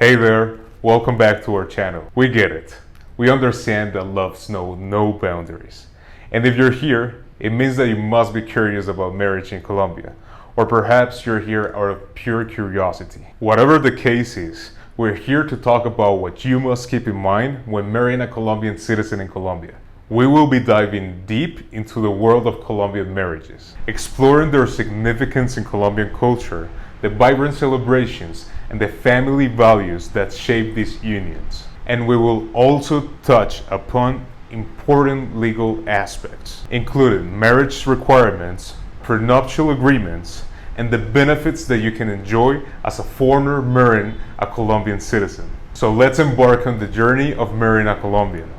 Hey there, welcome back to our channel. We get it. We understand that loves know no boundaries. And if you're here, it means that you must be curious about marriage in Colombia. Or perhaps you're here out of pure curiosity. Whatever the case is, we're here to talk about what you must keep in mind when marrying a Colombian citizen in Colombia. We will be diving deep into the world of Colombian marriages, exploring their significance in Colombian culture, the vibrant celebrations, and the family values that shape these unions. And we will also touch upon important legal aspects, including marriage requirements, prenuptial agreements, and the benefits that you can enjoy as a foreigner marrying a Colombian citizen. So let's embark on the journey of marrying a Colombian.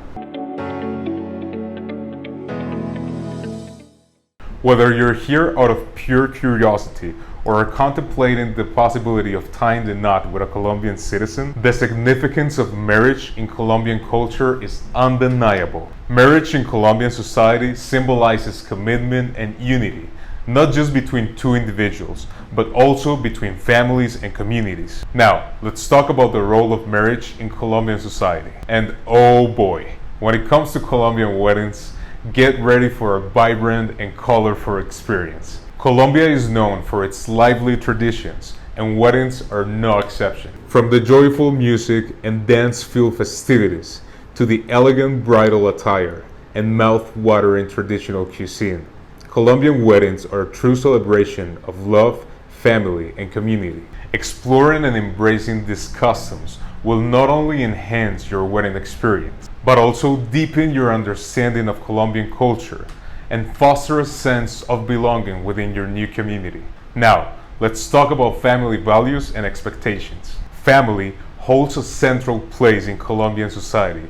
Whether you're here out of pure curiosity or are contemplating the possibility of tying the knot with a Colombian citizen, the significance of marriage in Colombian culture is undeniable. Marriage in Colombian society symbolizes commitment and unity, not just between two individuals, but also between families and communities. Now, let's talk about the role of marriage in Colombian society. And oh boy, when it comes to Colombian weddings, get ready for a vibrant and colorful experience. Colombia is known for its lively traditions, and weddings are no exception. From the joyful music and dance-filled festivities to the elegant bridal attire and mouth-watering traditional cuisine, Colombian weddings are a true celebration of love, family, and community. Exploring and embracing these customs will not only enhance your wedding experience, but also deepen your understanding of Colombian culture and foster a sense of belonging within your new community. Now, let's talk about family values and expectations. Family holds a central place in Colombian society,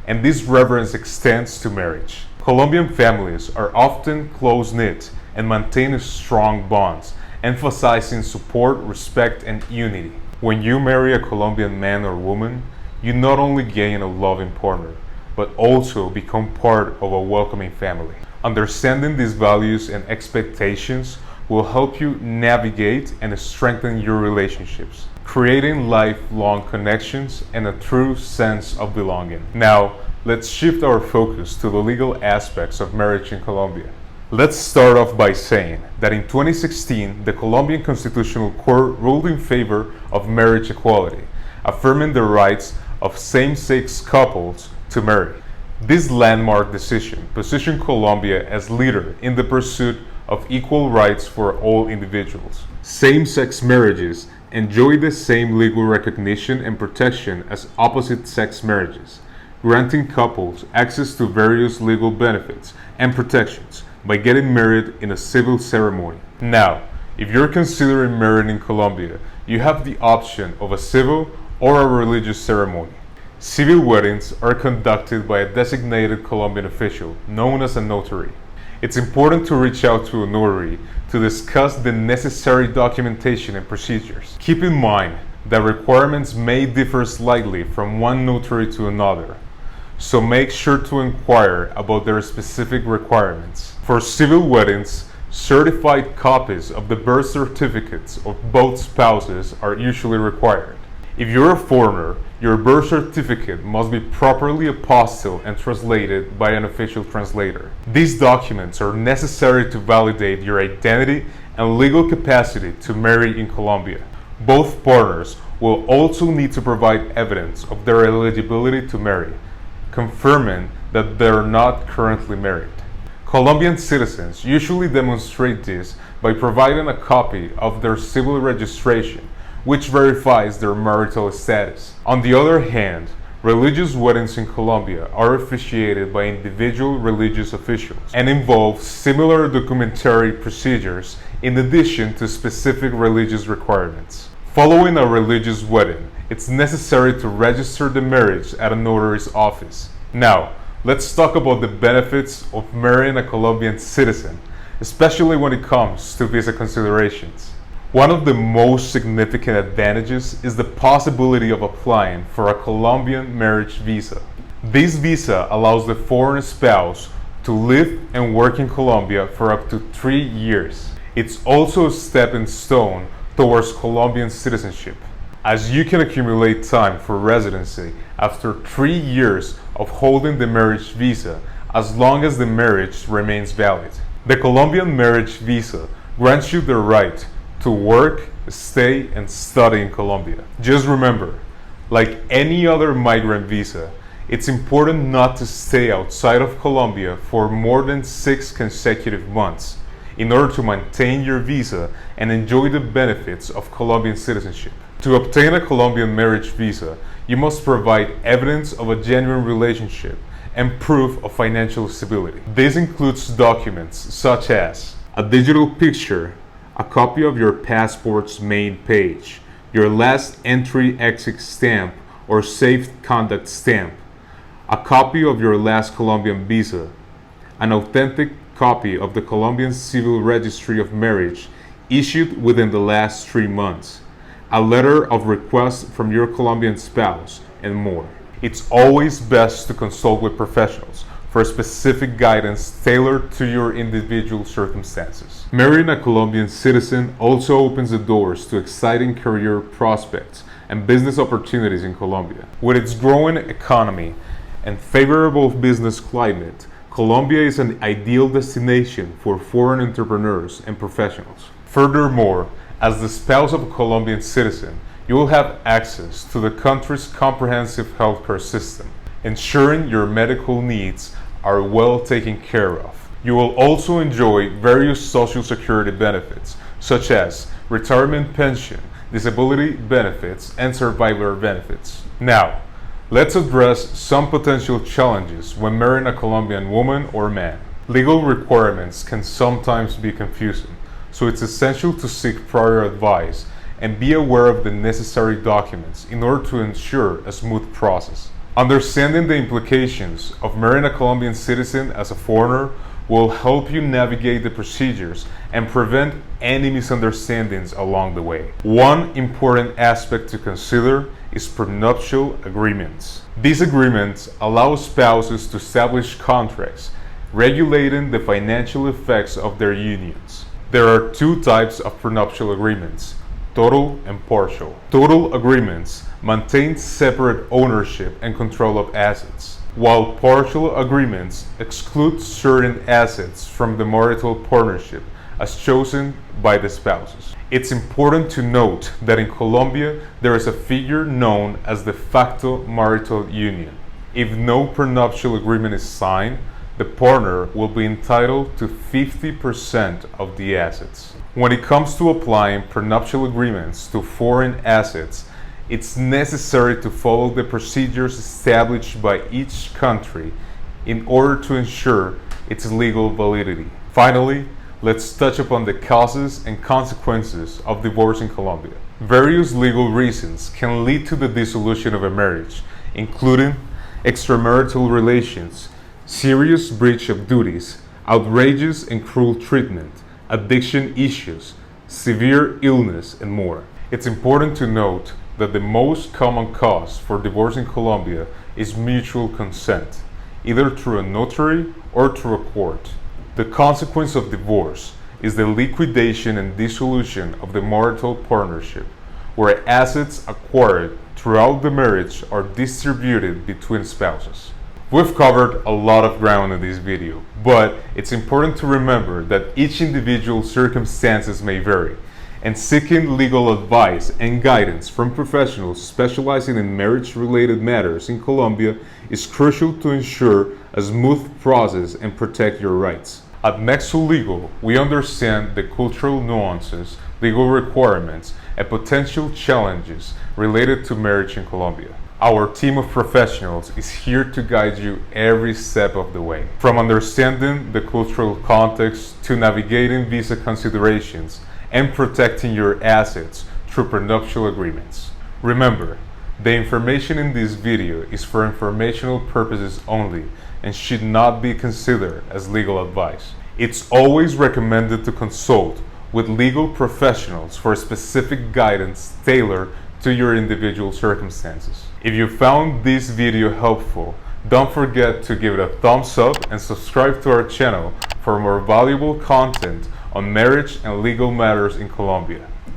and this reverence extends to marriage. Colombian families are often close-knit and maintain strong bonds, emphasizing support, respect, and unity. When you marry a Colombian man or woman, you not only gain a loving partner, but also become part of a welcoming family. Understanding these values and expectations will help you navigate and strengthen your relationships, creating lifelong connections and a true sense of belonging. Now, let's shift our focus to the legal aspects of marriage in Colombia. Let's start off by saying that in 2016, the Colombian Constitutional Court ruled in favor of marriage equality, affirming the rights of same-sex couples to marry. This landmark decision positioned Colombia as leader in the pursuit of equal rights for all individuals. Same-sex marriages enjoy the same legal recognition and protection as opposite-sex marriages, granting couples access to various legal benefits and protections by getting married in a civil ceremony. Now, if you're considering marrying in Colombia, you have the option of a civil or a religious ceremony. Civil weddings are conducted by a designated Colombian official, known as a notary. It's important to reach out to a notary to discuss the necessary documentation and procedures. Keep in mind that requirements may differ slightly from one notary to another, so make sure to inquire about their specific requirements. For civil weddings, certified copies of the birth certificates of both spouses are usually required. If you're a foreigner, your birth certificate must be properly apostilled and translated by an official translator. These documents are necessary to validate your identity and legal capacity to marry in Colombia. Both partners will also need to provide evidence of their eligibility to marry, confirming that they are not currently married. Colombian citizens usually demonstrate this by providing a copy of their civil registration, which verifies their marital status. On the other hand, religious weddings in Colombia are officiated by individual religious officials and involve similar documentary procedures in addition to specific religious requirements. Following a religious wedding, it's necessary to register the marriage at a notary's office. Now, let's talk about the benefits of marrying a Colombian citizen, especially when it comes to visa considerations. One of the most significant advantages is the possibility of applying for a Colombian marriage visa. This visa allows the foreign spouse to live and work in Colombia for up to 3 years. It's also a stepping stone towards Colombian citizenship. as you can accumulate time for residency after 3 years of holding the marriage visa as long as the marriage remains valid. The Colombian marriage visa grants you the right to work, stay, and study in Colombia. Just remember, like any other migrant visa, it's important not to stay outside of Colombia for more than 6 consecutive months in order to maintain your visa and enjoy the benefits of Colombian citizenship. To obtain a Colombian marriage visa, you must provide evidence of a genuine relationship and proof of financial stability. This includes documents such as a digital picture, a copy of your passport's main page, your last entry/exit stamp or safe conduct stamp, a copy of your last Colombian visa, an authentic copy of the Colombian Civil Registry of Marriage issued within the last 3 months, a letter of request from your Colombian spouse, and more. It's always best to consult with professionals for specific guidance tailored to your individual circumstances. Marrying a Colombian citizen also opens the doors to exciting career prospects and business opportunities in Colombia. With its growing economy and favorable business climate, Colombia is an ideal destination for foreign entrepreneurs and professionals. Furthermore, as the spouse of a Colombian citizen, you will have access to the country's comprehensive healthcare system, ensuring your medical needs are well taken care of. You will also enjoy various social security benefits, such as retirement pension, disability benefits, and survivor benefits. Now, let's address some potential challenges when marrying a Colombian woman or man. Legal requirements can sometimes be confusing, so it's essential to seek prior advice and be aware of the necessary documents in order to ensure a smooth process. Understanding the implications of marrying a Colombian citizen as a foreigner will help you navigate the procedures and prevent any misunderstandings along the way. One important aspect to consider is prenuptial agreements. These agreements allow spouses to establish contracts regulating the financial effects of their unions. There are 2 types of prenuptial agreements: total and partial. Total agreements maintain separate ownership and control of assets, while partial agreements exclude certain assets from the marital partnership as chosen by the spouses. It's important to note that in Colombia there is a figure known as de facto marital union. If no prenuptial agreement is signed, the partner will be entitled to 50% of the assets. When it comes to applying prenuptial agreements to foreign assets, it's necessary to follow the procedures established by each country in order to ensure its legal validity. Finally, let's touch upon the causes and consequences of divorce in Colombia. Various legal reasons can lead to the dissolution of a marriage, including extramarital relations, serious breach of duties, outrageous and cruel treatment, addiction issues, severe illness, and more. It's important to note that the most common cause for divorce in Colombia is mutual consent, either through a notary or through a court. The consequence of divorce is the liquidation and dissolution of the marital partnership, where assets acquired throughout the marriage are distributed between spouses. We've covered a lot of ground in this video, but it's important to remember that each individual circumstances may vary, and seeking legal advice and guidance from professionals specializing in marriage-related matters in Colombia is crucial to ensure a smooth process and protect your rights. At Nexo Legal, we understand the cultural nuances, legal requirements, and potential challenges related to marriage in Colombia. Our team of professionals is here to guide you every step of the way, from understanding the cultural context to navigating visa considerations and protecting your assets through prenuptial agreements. Remember, the information in this video is for informational purposes only and should not be considered as legal advice. It's always recommended to consult with legal professionals for specific guidance tailored to your individual circumstances. If you found this video helpful, don't forget to give it a thumbs up and subscribe to our channel for more valuable content on marriage and legal matters in Colombia.